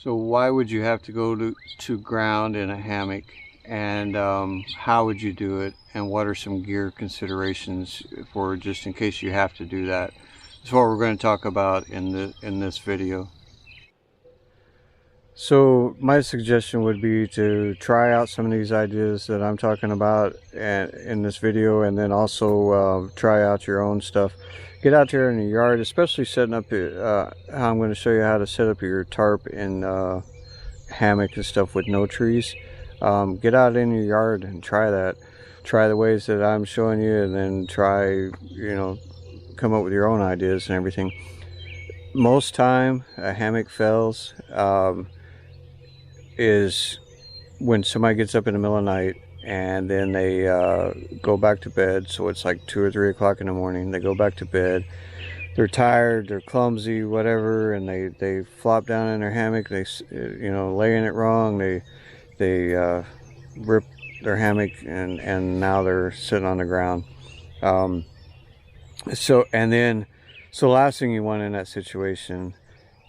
So why would you have to go to ground in a hammock, and how would you do it, and what are some gear considerations for just in case you have to do that? That's what we're going to talk about in this video. So my suggestion would be to try out some of these ideas that I'm talking about in this video, and then also try out your own stuff. Get out there in the yard, especially setting up how I'm going to show you how to set up your tarp and hammock and stuff with no trees. Get out in your yard and try that. Try the ways that I'm showing you, and then try, come up with your own ideas and everything. Most time a hammock fails is when somebody gets up in the middle of the night and then they go back to bed. So it's like 2 or 3 o'clock in the morning. They go back to bed. They're tired, they're clumsy, whatever, and they flop down in their hammock. They lay in it wrong. They rip their hammock, and now they're sitting on the ground. So last thing you want in that situation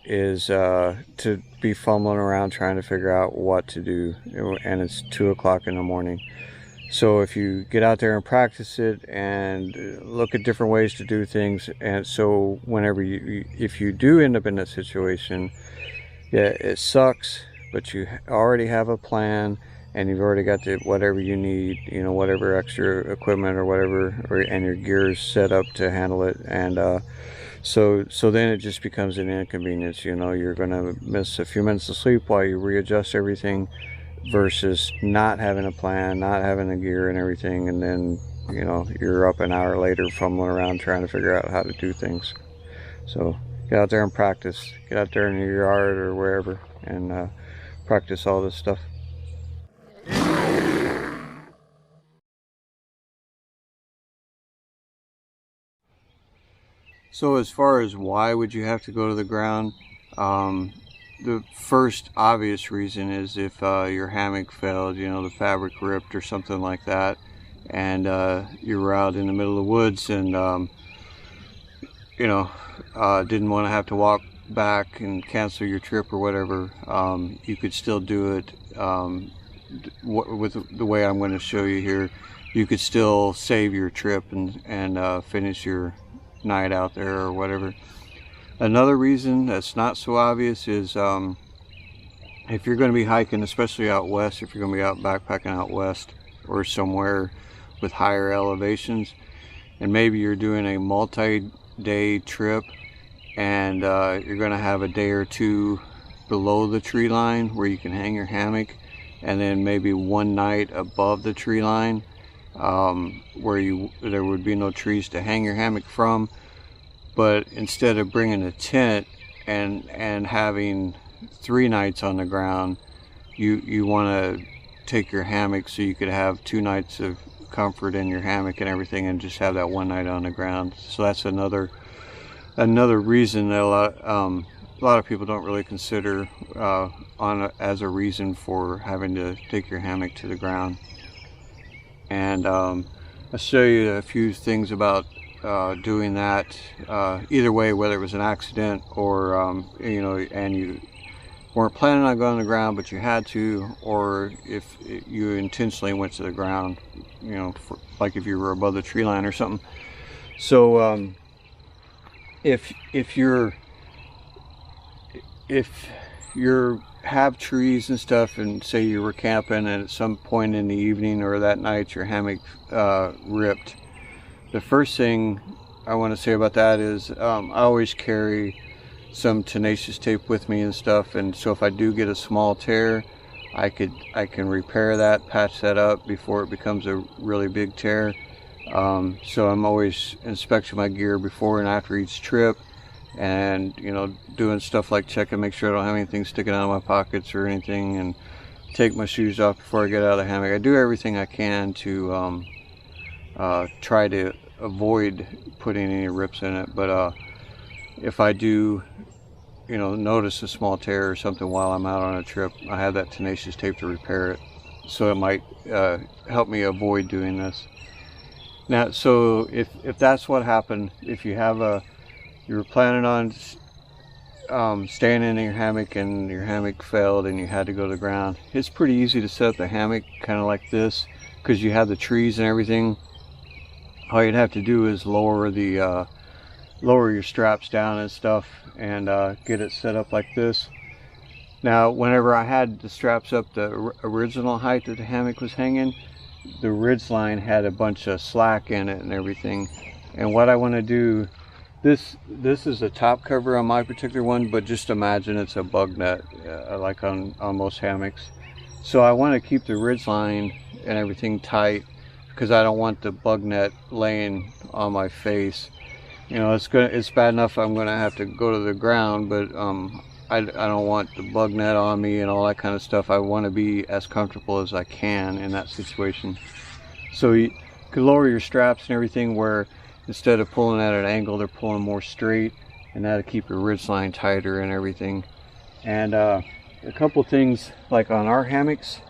is to be fumbling around trying to figure out what to do, and it's 2 o'clock in the morning. So if you get out there and practice it and look at different ways to do things, and so whenever if you do end up in that situation, yeah, it sucks, but you already have a plan, and you've already got whatever you need, whatever extra equipment or whatever, and your gear is set up to handle it. And so then it just becomes an inconvenience. You're going to miss a few minutes of sleep while you readjust everything, versus not having a plan, not having the gear and everything, and then you're up an hour later fumbling around trying to figure out how to do things. So get out there and practice. Get out there in your yard or wherever and practice all this stuff. So as far as why would you have to go to the ground, the first obvious reason is if your hammock failed, the fabric ripped or something like that, and you were out in the middle of the woods and didn't want to have to walk back and cancel your trip or whatever. You could still do it with the way I'm going to show you here. You could still save your trip and finish your night out there or whatever. Another reason that's not so obvious is if you're going to be hiking, especially out west, if you're going to be out backpacking out west or somewhere with higher elevations, and maybe you're doing a multi-day trip, and you're going to have a day or two below the tree line where you can hang your hammock, and then maybe one night above the tree line where there would be no trees to hang your hammock from. But instead of bringing a tent and having 3 nights on the ground, you want to take your hammock so you could have 2 nights of comfort in your hammock and everything, and just have that 1 night on the ground. So that's another reason that a lot of people don't really consider as a reason for having to take your hammock to the ground. And I'll show you a few things about doing that either way, whether it was an accident or and you weren't planning on going to the ground but you had to, or if you intentionally went to the ground, like if you were above the tree line or something. So if you're have trees and stuff, and say you were camping and at some point in the evening or that night your hammock ripped, the first thing I want to say about that is I always carry some tenacious tape with me and stuff, and so if I do get a small tear, I can repair that, patch that up before it becomes a really big tear. So I'm always inspecting my gear before and after each trip, and doing stuff like checking, make sure I don't have anything sticking out of my pockets or anything, and take my shoes off before I get out of the hammock. I do everything I can to try to avoid putting any rips in it, but if I do notice a small tear or something while I'm out on a trip, I have that tenacious tape to repair it, so it might help me avoid doing this. Now, so if that's what happened, if you have you were planning on staying in your hammock and your hammock failed and you had to go to the ground, it's pretty easy to set up the hammock kind of like this, because you have the trees and everything. All you'd have to do is lower your straps down and stuff, and get it set up like this. Now, whenever I had the straps up the original height that the hammock was hanging, the ridge line had a bunch of slack in it and everything. And what I want to do, this is a top cover on my particular one, but just imagine it's a bug net, like on most hammocks. So I want to keep the ridge line and everything tight, because I don't want the bug net laying on my face. You know, it's bad enough I'm gonna have to go to the ground, but I don't want the bug net on me and all that kind of stuff. I want to be as comfortable as I can in that situation. So you could lower your straps and everything, where instead of pulling at an angle, they're pulling more straight, and that'll keep your ridge line tighter and everything. And a couple things like on our hammocks,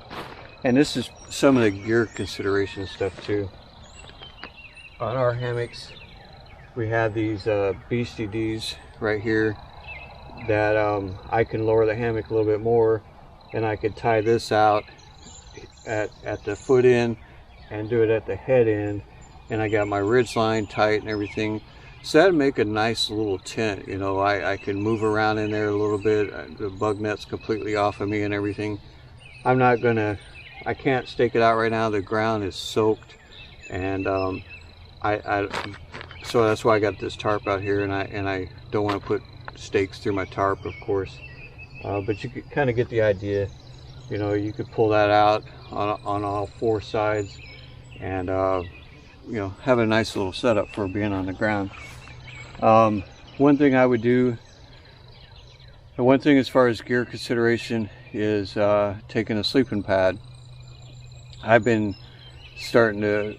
and this is some of the gear consideration stuff too. On our hammocks, we have these Beastie Ds right here that I can lower the hammock a little bit more, and I could tie this out at the foot end and do it at the head end, and I got my ridge line tight and everything. So that'd make a nice little tent. You know, I can move around in there a little bit. The bug net's completely off of me and everything. I can't stake it out right now. The ground is soaked, and so that's why I got this tarp out here, and I don't want to put stakes through my tarp, of course. But you could kind of get the idea. You know, you could pull that out on all four sides, and you know, have a nice little setup for being on the ground. One thing I would do, the one thing as far as gear consideration, is taking a sleeping pad. I've been starting to,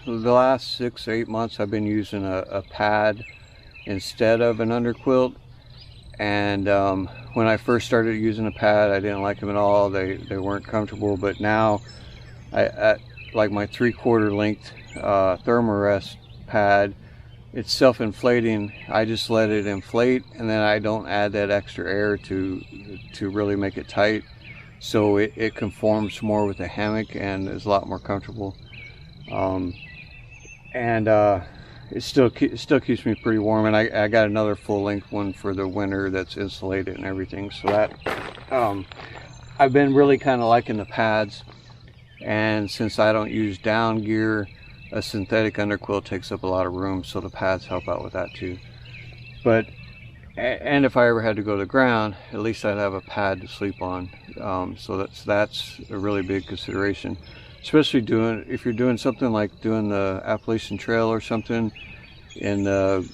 the last 6 or 8 months, I've been using a pad instead of an underquilt. And when I first started using a pad, I didn't like them at all. They weren't comfortable. But now, I like my 3/4 length Thermarest pad, it's self-inflating. I just let it inflate, and then I don't add that extra air to really make it tight. So it conforms more with the hammock and is a lot more comfortable. It still keeps me pretty warm, and I got another full-length one for the winter that's insulated and everything. So that I've been really kind of liking the pads, and since I don't use down gear, a synthetic underquilt takes up a lot of room, so the pads help out with that too. And if I ever had to go to the ground, at least I'd have a pad to sleep on. So that's a really big consideration. Especially if you're doing something like doing the Appalachian Trail or something in the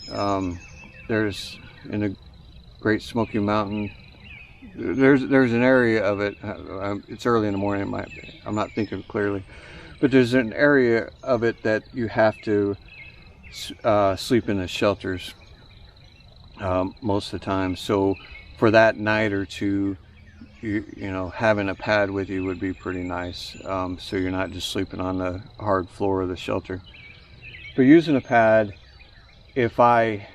in the Great Smoky Mountain. There's an area of it. It's early in the morning. I'm not thinking clearly, but there's an area of it that you have to sleep in the shelters most of the time. So for that night or two, you know, having a pad with you would be pretty nice, so you're not just sleeping on the hard floor of the shelter. But using a pad, if my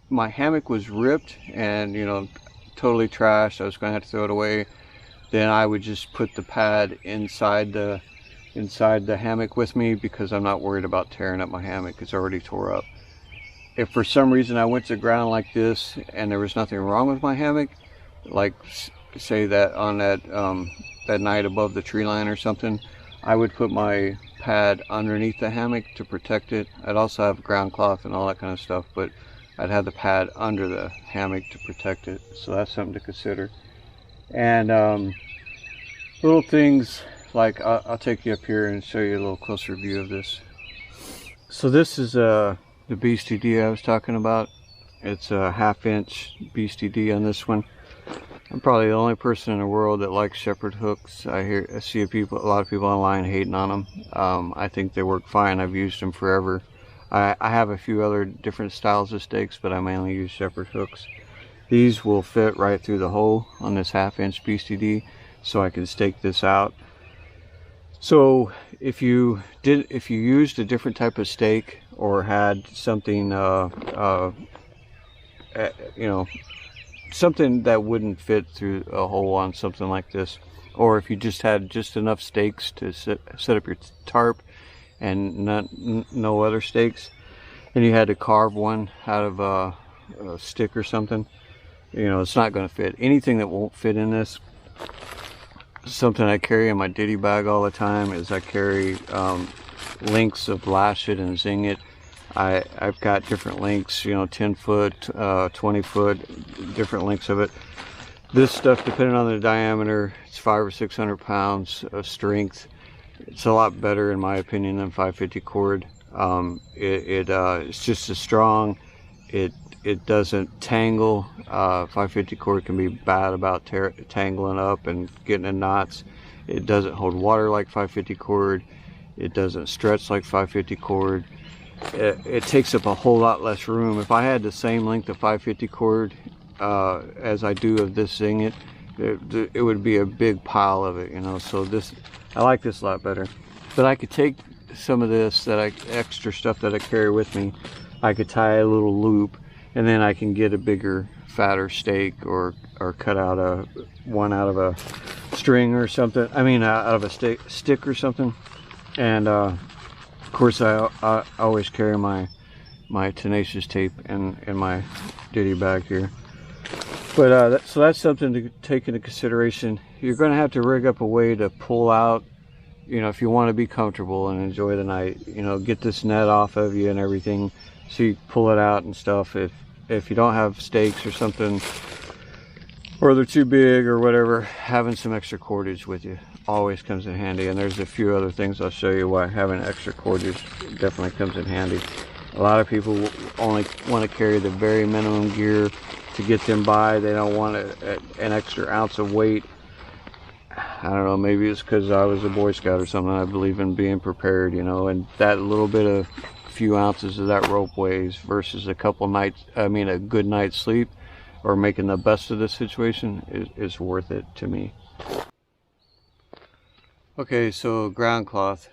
hammock was ripped and, you know, totally trashed, I was going to have to throw it away, then I would just put the pad inside the hammock with me, because I'm not worried about tearing up my hammock. It's already tore up. If for some reason I went to the ground like this and there was nothing wrong with my hammock, like say that on that night above the tree line or something, I would put my pad underneath the hammock to protect it. I'd also have ground cloth and all that kind of stuff, but I'd have the pad under the hammock to protect it. So that's something to consider. And little things like, I'll take you up here and show you a little closer view of this. So this is the Beastie D I was talking about. It's a 1/2-inch Beastie D on this one. I'm probably the only person in the world that likes shepherd hooks. I see a lot of people online hating on them. I think they work fine. I've used them forever. I have a few other different styles of stakes, but I mainly use shepherd hooks. These will fit right through the hole on this 1/2-inch Beastie D, so I can stake this out. So if you used a different type of stake, or had something you know, something that wouldn't fit through a hole on something like this. Or if you just had just enough stakes to set up your tarp and no other stakes, and you had to carve one out of a stick or something, you know, it's not going to fit. Anything that won't fit in this, something I carry in my ditty bag all the time is I carry lengths of lash it and zing it. I've got different lengths, you know, 10 foot, 20 foot, different lengths of it. This stuff, depending on the diameter, it's 500 or 600 pounds of strength. It's a lot better, in my opinion, than 550 cord. It's just as strong. It doesn't tangle. 550 cord can be bad about tangling up and getting in knots. It doesn't hold water like 550 cord. It doesn't stretch like 550 cord. It takes up a whole lot less room. If I had the same length of 550 cord as I do of this zing it would be a big pile of it, you know. So this, I like this a lot better. But I could take some of this extra stuff that I carry with me. I could tie a little loop, and then I can get a bigger, fatter stake, or cut out one out of a string or something. I mean, out of a stick or something. And of course, I always carry my tenacious tape in my ditty bag here. But so that's something to take into consideration. You're going to have to rig up a way to pull out, you know, if you want to be comfortable and enjoy the night. You know, get this net off of you and everything, so you pull it out and stuff. If you don't have stakes or something, or they're too big or whatever, having some extra cordage with you always comes in handy. And there's a few other things I'll show you why having extra cordage definitely comes in handy. A lot of people only want to carry the very minimum gear to get them by. They don't want an extra ounce of weight. I don't know, maybe it's because I was a Boy Scout or something. I believe in being prepared, you know, and that little bit of few ounces of that rope weighs versus a good night's sleep, or making the best of the situation is worth it to me. Okay, so ground cloth.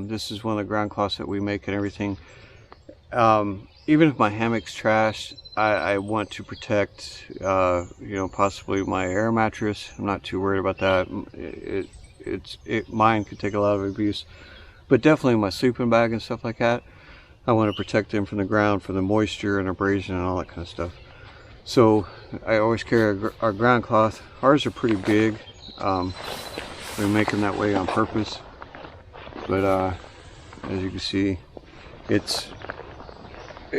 This is one of the ground cloths that we make and everything. Even if my hammock's trashed, I want to protect, you know, possibly my air mattress. I'm not too worried about that. Mine could take a lot of abuse, but definitely my sleeping bag and stuff like that, I want to protect them from the ground, from the moisture and abrasion and all that kind of stuff. So I always carry our ground cloth. Ours are pretty big. We make them that way on purpose. But as you can see, it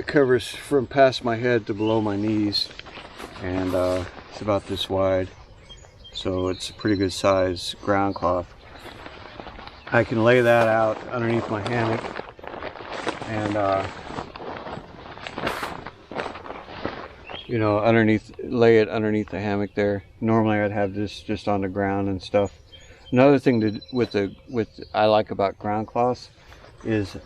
covers from past my head to below my knees, and it's about this wide. So it's a pretty good size ground cloth. I can lay that out underneath my hammock, and you know, lay it underneath the hammock there. Normally I'd have this just on the ground and stuff. Another thing I like about ground cloths is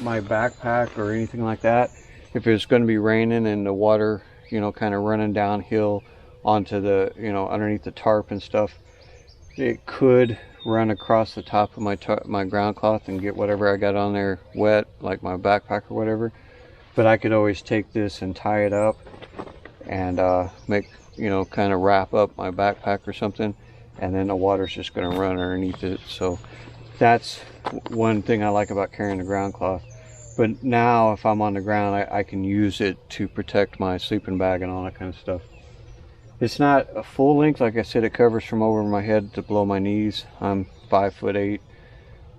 my backpack or anything like that. If it's going to be raining and the water, you know, kind of running downhill onto the, you know, underneath the tarp and stuff, it could run across the top of my ground cloth and get whatever I got on there wet, like my backpack or whatever. But I could always take this and tie it up and make, you know, kind of wrap up my backpack or something, and then the water's just going to run underneath it. So that's one thing I like about carrying the ground cloth. But now if I'm on the ground, I can use it to protect my sleeping bag and all that kind of stuff. It's not a full length. Like I said, it covers from over my head to below my knees. I'm 5'8".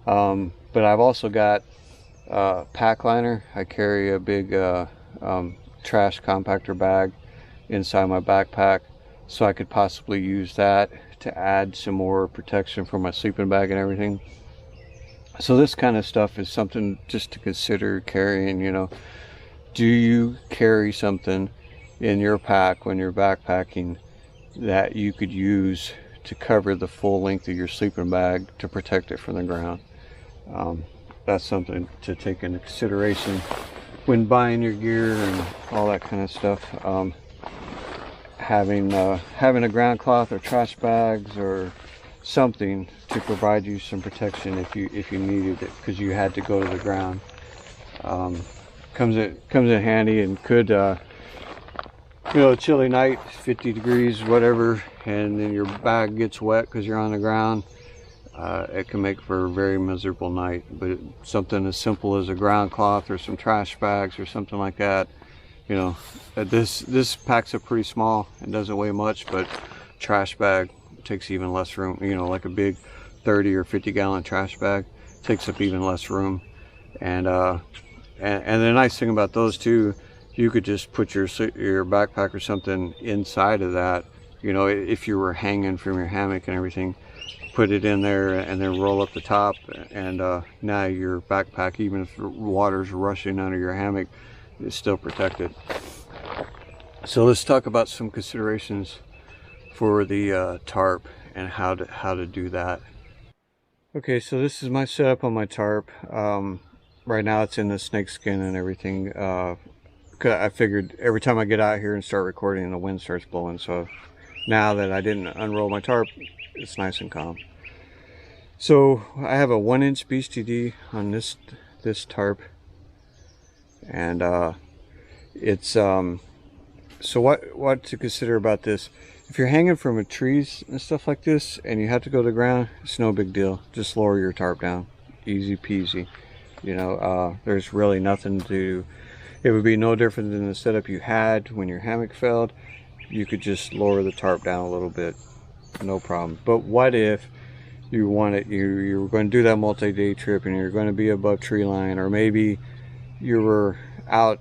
But I've also got a pack liner. I carry a big trash compactor bag inside my backpack, so I could possibly use that to add some more protection for my sleeping bag and everything. So this kind of stuff is something just to consider carrying. You know, do you carry something in your pack when you're backpacking that you could use to cover the full length of your sleeping bag to protect it from the ground? That's something to take into consideration when buying your gear and all that kind of stuff. Having a ground cloth or trash bags or something to provide you some protection if you needed it, because you had to go to the ground, comes in handy, and could you know, a chilly night, 50 degrees, whatever, and then your bag gets wet because you're on the ground, it can make for a very miserable night. But something as simple as a ground cloth or some trash bags or something like that, you know, this packs up pretty small and doesn't weigh much, but trash bag takes even less room. You know, like a big 30 or 50 gallon trash bag takes up even less room. And the nice thing about those too, you could just put your backpack or something inside of that. You know, if you were hanging from your hammock and everything, put it in there and then roll up the top, and now your backpack, even if the water's rushing under your hammock, is still protected. So let's talk about some considerations for the tarp and how to do that. Okay, so this is my setup on my tarp. Right now it's in the snake skin and everything. I figured every time I get out here and start recording, the wind starts blowing. So now that I didn't unroll my tarp, it's nice and calm. So I have a 1-inch BSTD on this tarp, and it's so what to consider about this. If you're hanging from trees and stuff like this and you have to go to the ground, it's no big deal. Just lower your tarp down, easy peasy. You know, there's really nothing to. It would be no different than the setup you had when your hammock failed. You could just lower the tarp down a little bit, no problem. But what if you wanted, you were going to do that multi-day trip and you're going to be above tree line, or maybe you were out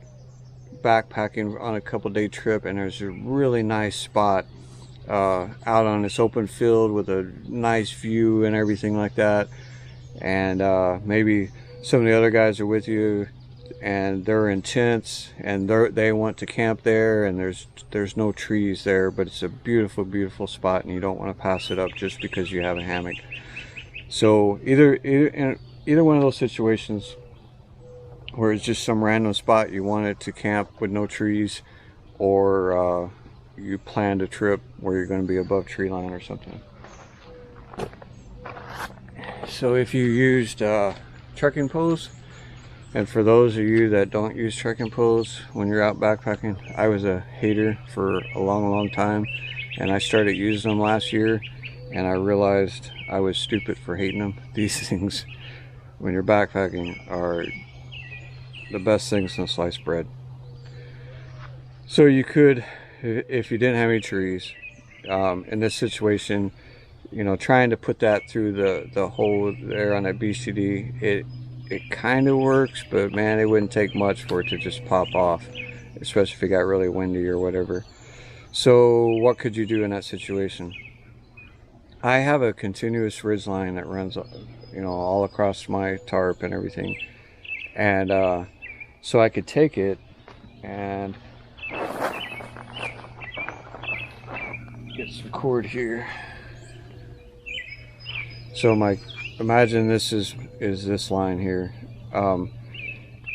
backpacking on a couple-day trip and there's a really nice spot out on this open field with a nice view and everything like that, and maybe some of the other guys are with you and they're in tents and they want to camp there, and there's no trees there, but it's a beautiful spot and you don't want to pass it up just because you have a hammock. So either one of those situations where it's just some random spot you wanted to camp with no trees, or you planned a trip where you're going to be above tree line or something. So if you used trekking poles, and for those of you that don't use trekking poles when you're out backpacking, I was a hater for a long time, and I started using them last year, and I realized I was stupid for hating them. These things, when you're backpacking, are the best things since sliced bread. So you could, if you didn't have any trees, in this situation, you know, trying to put that through the hole there on that BCD, it kind of works, but man, it wouldn't take much for it to just pop off, especially if it got really windy or whatever. So what could you do in that situation? I have a continuous ridge line that runs, you know, all across my tarp and everything, and so I could take it and get some cord here. So imagine this is this line here,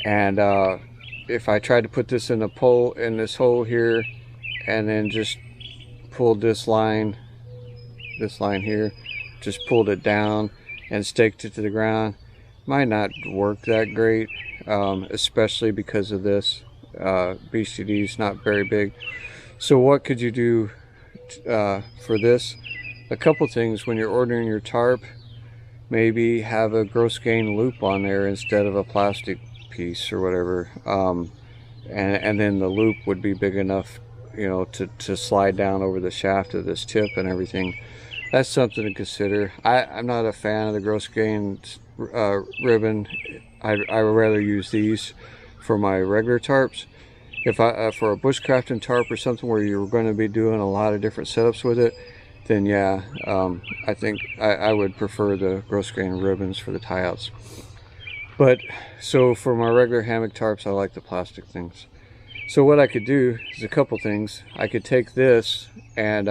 and if I tried to put this in a pole in this hole here, and then just pulled this line here, just pulled it down and staked it to the ground, might not work that great, especially because of this. BCD is not very big. So what could you do for this? A couple things. When you're ordering your tarp, maybe have a gross gain loop on there instead of a plastic piece or whatever, and then the loop would be big enough, you know, to slide down over the shaft of this tip and everything. That's something to consider. I'm not a fan of the gross gain ribbon. I would rather use these for my regular tarps. If for a bushcrafting tarp or something where you're going to be doing a lot of different setups with it, then yeah, I think I would prefer the gross grain ribbons for the tie-outs. But so for my regular hammock tarps, I like the plastic things. So what I could do is a couple things. I could take this and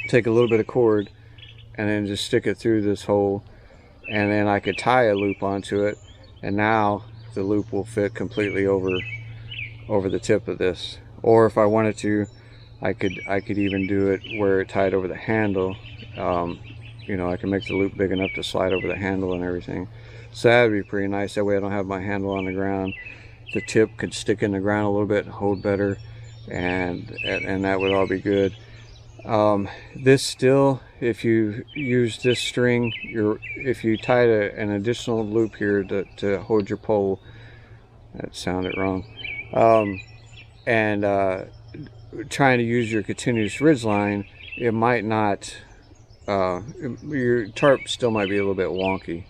take a little bit of cord and then just stick it through this hole, and then I could tie a loop onto it, and now the loop will fit completely over the tip of this. Or if I wanted to, I could even do it where it tied over the handle. You know, I can make the loop big enough to slide over the handle and everything. So that would be pretty nice. That way I don't have my handle on the ground. The tip could stick in the ground a little bit and hold better. and that would all be good. This still, if you use this string, if you tied an additional loop here to hold your pole, that sounded wrong, and trying to use your continuous ridge line, it might not, your tarp still might be a little bit wonky.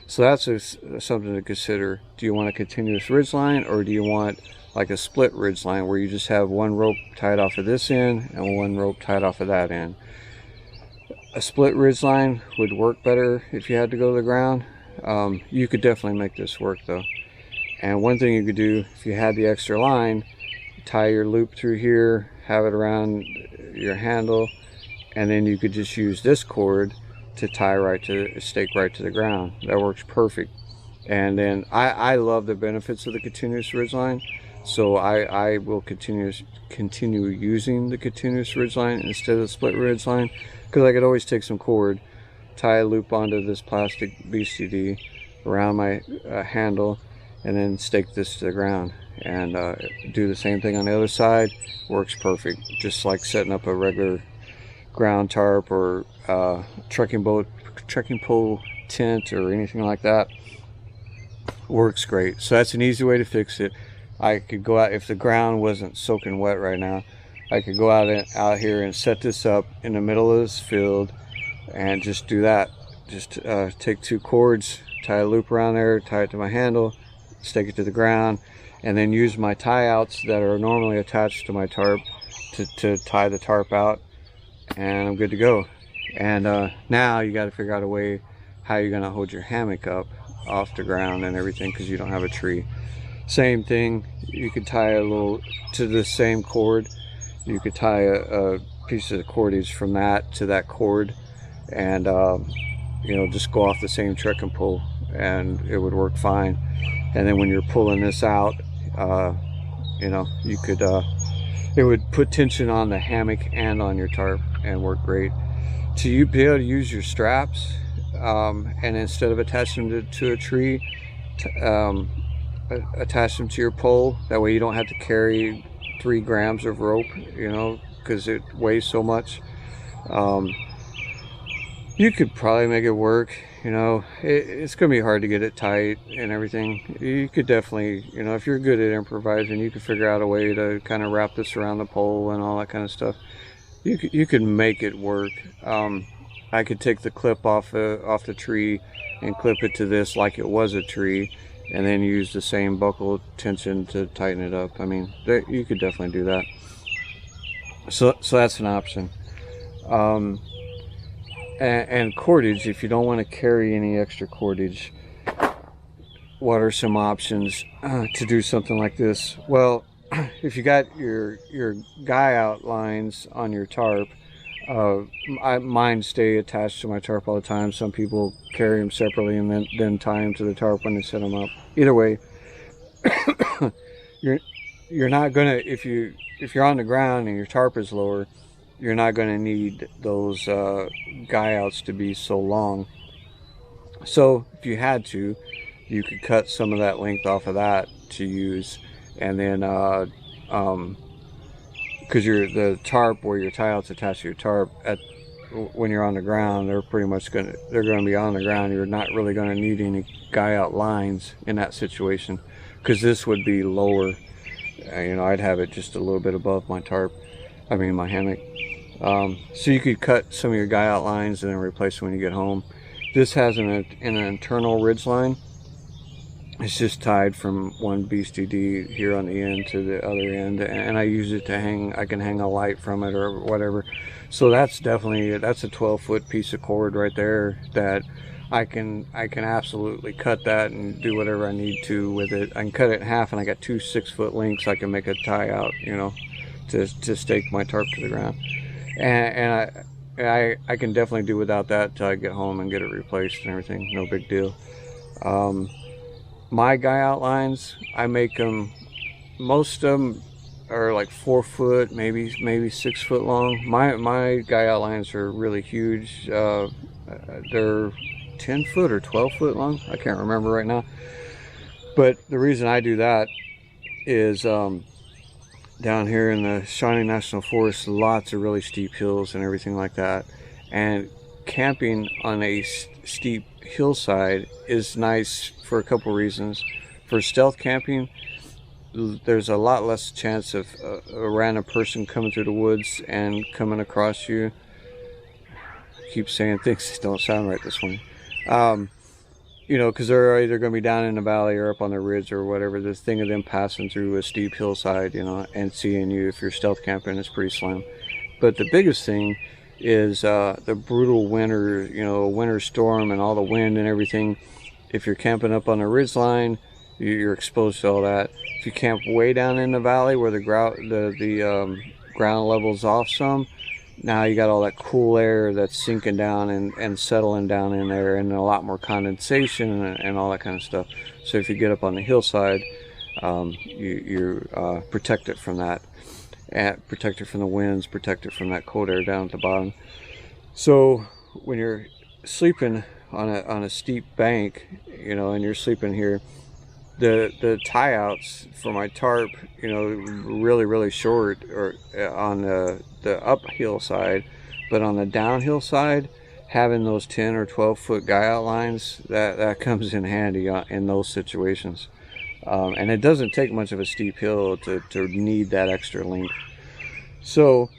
So that's something to consider. Do you want a continuous ridge line, or do you want like a split ridge line where you just have one rope tied off of this end and one rope tied off of that end? A split ridge line would work better if you had to go to the ground. You could definitely make this work though. And one thing you could do, if you had the extra line, tie your loop through here, have it around your handle, and then you could just use this cord to stake right to the ground. That works perfect. And then I love the benefits of the continuous ridge line, so I will continue using the continuous ridge line instead of the split ridge line, because I could always take some cord, tie a loop onto this plastic BCD around my handle, and then stake this to the ground, and do the same thing on the other side. Works perfect, just like setting up a regular ground tarp or trekking pole tent or anything like that. Works great. So that's an easy way to fix it. I could go out, if the ground wasn't soaking wet right now, I could go out here and set this up in the middle of this field and just do that. Just take two cords, tie a loop around there, tie it to my handle, stake it to the ground, and then use my tie outs that are normally attached to my tarp to tie the tarp out, and I'm good to go. And now you got to figure out a way how you're going to hold your hammock up off the ground and everything, because you don't have a tree. Same thing, you could tie a little to the same cord. You could tie a piece of cordage from that to that cord, and you know, just go off the same trekking pole, and it would work fine. And then when you're pulling this out, you know, you could it would put tension on the hammock and on your tarp and work great. To be able to use your straps, and instead of attaching them to a tree, attach them to your pole. That way you don't have to carry 3 grams of rope, you know, because it weighs so much. You could probably make it work, you know. It's gonna be hard to get it tight and everything. You could definitely, you know, if you're good at improvising, you could figure out a way to kind of wrap this around the pole and all that kind of stuff. You could make it work. I could take the clip off the tree and clip it to this like it was a tree, and then use the same buckle tension to tighten it up. I mean, you could definitely do that. So that's an option. And cordage, if you don't want to carry any extra cordage, what are some options to do something like this? Well, if you got your guy out lines on your tarp, mine stay attached to my tarp all the time. Some people carry them separately and then tie them to the tarp when they set them up. Either way, you're not gonna, if you're on the ground and your tarp is lower, you're not going to need those guy outs to be so long. So if you had to, you could cut some of that length off of that to use, and then because the tarp where your tie outs attached to your tarp, when you're on the ground, they're going to be on the ground. You're not really going to need any guy out lines in that situation, because this would be lower. You know, I'd have it just a little bit above my tarp, I mean my hammock. So you could cut some of your guy out lines and then replace them when you get home. This has an internal ridge line. It's just tied from one BCD here on the end to the other end, and I use it to hang. I can hang a light from it or whatever. So that's a 12-foot piece of cord right there that I can absolutely cut that and do whatever I need to with it. I can cut it in half, and I got 2 6-foot links. I can make a tie out, you know, to stake my tarp to the ground. And I can definitely do without that till I get home and get it replaced and everything. No big deal. My guy out lines, I make them, most of them are like 4 foot, maybe 6 foot long. My guy out lines are really huge. They're 10 foot or 12 foot long. I can't remember right now. But the reason I do that is down here in the Shawnee National Forest, lots of really steep hills and everything like that. And camping on a steep hillside is nice for a couple reasons. For stealth camping, there's a lot less chance of a random person coming through the woods and coming across you. I keep saying things that don't sound right this morning. You know, because they're either going to be down in the valley or up on the ridge or whatever. The thing of them passing through a steep hillside, you know, and seeing you if you're stealth camping is pretty slim. But the biggest thing is the brutal winter, you know, winter storm and all the wind and everything. If you're camping up on a ridge line, you're exposed to all that. If you camp way down in the valley where the ground level's off some, now you got all that cool air that's sinking down and settling down in there, and a lot more condensation and all that kind of stuff. So if you get up on the hillside, you're protected from that, and protected from the winds, protected from that cold air down at the bottom. So when you're sleeping on a steep bank, you know, and you're sleeping here, the tie outs for my tarp, you know, really short or on the uphill side, but on the downhill side, having those 10 or 12 foot guy out lines, that comes in handy in those situations. And it doesn't take much of a steep hill to need that extra length. So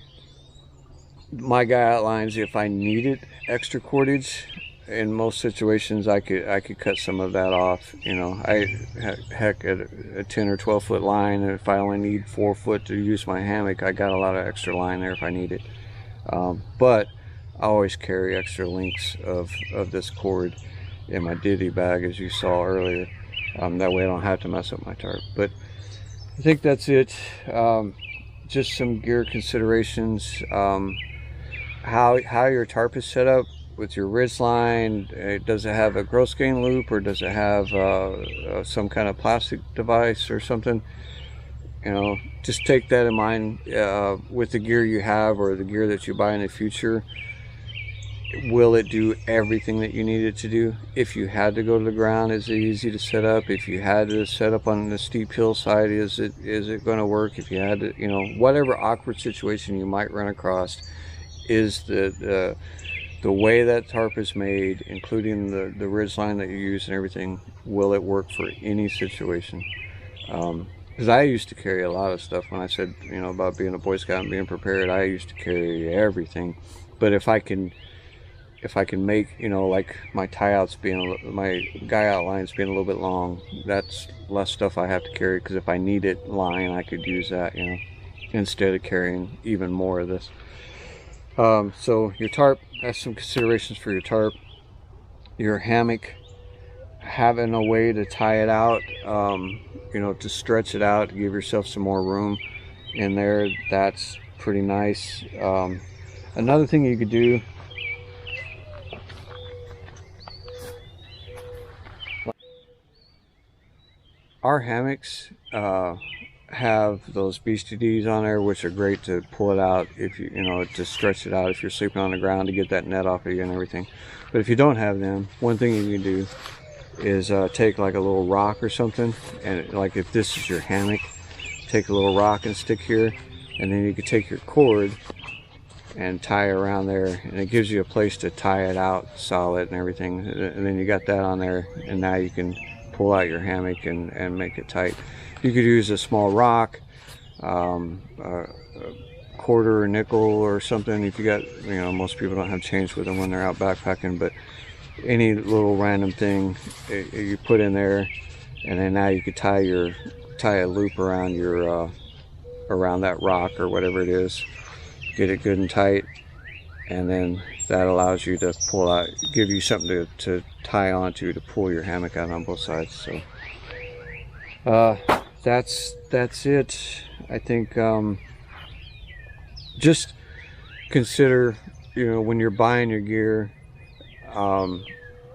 my guy out lines, if I needed extra cordage, in most situations I could cut some of that off. You know, heck, a 10 or 12 foot line, if I only need 4 foot to use my hammock, I got a lot of extra line there if I need it. But I always carry extra lengths of this cord in my ditty bag, as you saw earlier. That way I don't have to mess up my tarp. But I think that's it. Just some gear considerations. How your tarp is set up with your ridge line. Does it have a gross gain loop, or does it have some kind of plastic device or something? You know, just take that in mind with the gear you have or the gear that you buy in the future. Will it do everything that you need it to do? If you had to go to the ground, is it easy to set up? If you had to set up on the steep hillside, is it going to work? If you had to, you know, whatever awkward situation you might run across, is the way that tarp is made, including the ridge line that you use and everything, will it work for any situation? Because I used to carry a lot of stuff. When I said, you know, about being a Boy Scout and being prepared, I used to carry everything. But if I can make, you know, like my tie outs being, my guy out lines being a little bit long, that's less stuff I have to carry, because if I need it line, I could use that, you know, instead of carrying even more of this. So your tarp, that's some considerations for your tarp. Your hammock, having a way to tie it out, you know, to stretch it out, to give yourself some more room in there, that's pretty nice. Another thing you could do, our hammocks have those Beastie D's on there, which are great to pull it out if you know, to stretch it out if you're sleeping on the ground, to get that net off of you and everything. But if you don't have them, one thing you can do is take like a little rock or something, and like if this is your hammock, take a little rock and stick here, and then you can take your cord and tie it around there, and it gives you a place to tie it out solid and everything. And then you got that on there, and now you can pull out your hammock and make it tight. You could use a small rock, a quarter or nickel or something. If you got, you know, most people don't have change with them when they're out backpacking, but any little random thing you put in there, and then now you could tie a loop around your around that rock or whatever it is, get it good and tight, and then that allows you to pull out, give you something to tie onto to pull your hammock out on both sides. So that's it. I think just consider, you know, when you're buying your gear,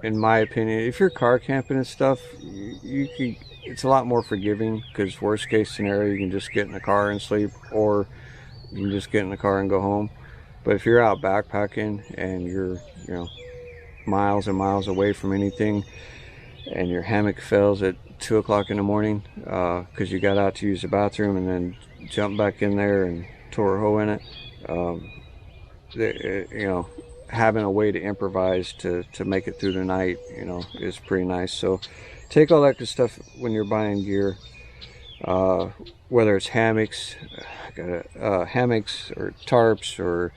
in my opinion, if you're car camping and stuff, it's a lot more forgiving, because worst case scenario, you can just get in the car and sleep, or you can just get in the car and go home. But if you're out backpacking and you're, you know, miles and miles away from anything, and your hammock fails at 2 o'clock in the morning because you got out to use the bathroom, and then jumped back in there and tore a hole in it. You know, having a way to improvise to make it through the night, you know, is pretty nice. So take all that good stuff when you're buying gear, whether it's hammocks, hammocks or tarps or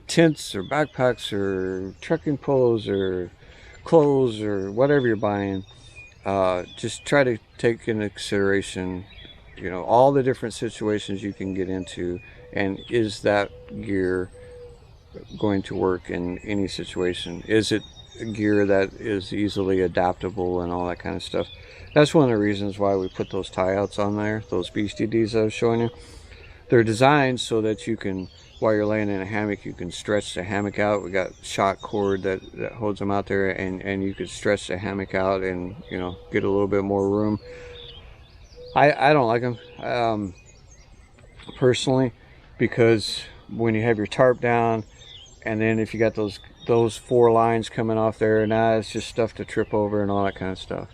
tents or backpacks or trekking poles or clothes or whatever you're buying. Just try to take into consideration, you know, all the different situations you can get into, and is that gear going to work in any situation? Is it gear that is easily adaptable and all that kind of stuff? That's one of the reasons why we put those tie outs on there, those BCDs I was showing you. They're designed so that you can, while you're laying in a hammock, you can stretch the hammock out. We got shot cord that holds them out there, and you could stretch the hammock out and, you know, get a little bit more room. I don't like them personally, because when you have your tarp down, and then if you got those 4 lines coming off there, now it's just stuff to trip over and all that kind of stuff.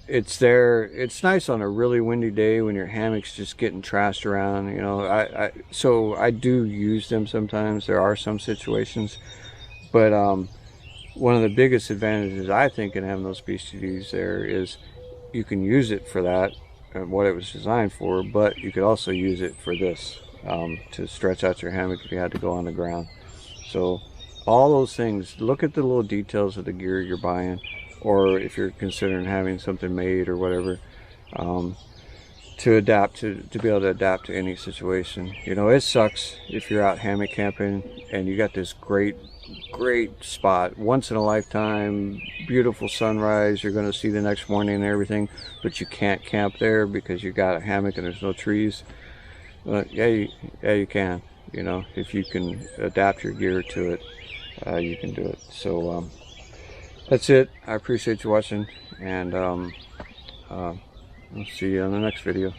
It's nice on a really windy day when your hammock's just getting trashed around, you know. So I do use them sometimes. There are some situations, but one of the biggest advantages I think in having those BCDs there is you can use it for that, what it was designed for, but you could also use it for this, to stretch out your hammock if you had to go on the ground. So all those things, look at the little details of the gear you're buying, or if you're considering having something made or whatever, to adapt to be able to adapt to any situation. You know, it sucks if you're out hammock camping and you got this great spot, once in a lifetime, beautiful sunrise you're going to see the next morning and everything, but you can't camp there because you got a hammock and there's no trees. Yeah, you can. You know, if you can adapt your gear to it, you can do it. So that's it. I appreciate you watching, and I'll see you on the next video.